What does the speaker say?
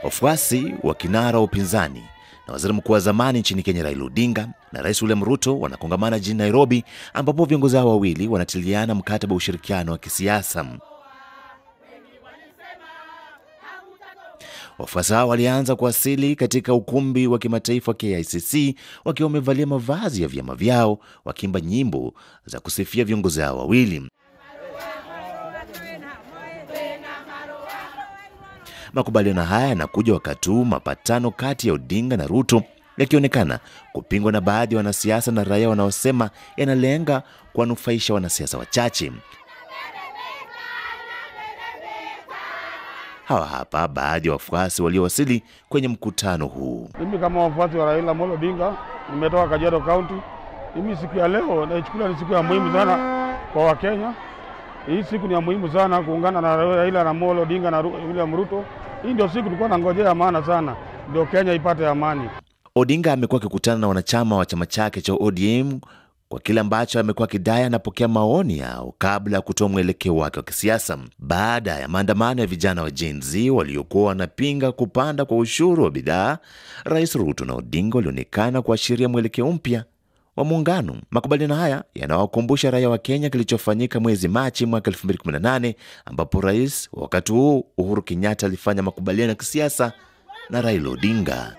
Wafuasi wa kinara wa upinzani na waziri mkuu wa zamani nchini Kenya Raila Odinga na Rais William Ruto wanakongamana jijini Nairobi, ambapo viongozi hao wawili wanatiliana mkataba wa ushirikiano wa kisiasa. Wafuasi hao walianza kuwasili katika ukumbi wa kimataifa wa KICC wakiwa wamevalia mavazi ya vyama vyao, wakiimba nyimbo za kusifia viongozi hao wawili. Makubaliano haya yanakuja wakati huu mapatano kati ya Odinga na Ruto yakionekana kupingwa na baadhi ya wanasiasa na raia wanaosema yanalenga kuwanufaisha wanasiasa wachache. Hawa hapa baadhi ya wafuasi waliowasili kwenye mkutano huu. Mimi kama wafuasi wa Raila Amolo Odinga, nimetoka Kajiado County. Mimi siku ya leo naichukulia ni siku ya muhimu sana kwa Wakenya. Hii siku ni ya muhimu sana kuungana na Raila Amolo Odinga na William Ruto. Hii ndio siku tulikuwa tunangojea maana sana, ndio Kenya ipate amani. Odinga amekuwa akikutana na wanachama wa chama chake cha ODM kwa kile ambacho amekuwa kidai anapokea maoni yao kabla ya kutoa mwelekeo wake wa kisiasa. Baada ya maandamano ya vijana wa Gen Z waliokuwa wanapinga kupanda kwa ushuru wa bidhaa, Rais Ruto na Odinga walionekana kuashiria mwelekeo mpya wa muungano. Makubaliano haya yanawakumbusha raia wa Kenya kilichofanyika mwezi Machi mwaka 2018, ambapo rais wakati huu Uhuru Kenyatta alifanya makubaliano ya kisiasa na Raila Odinga.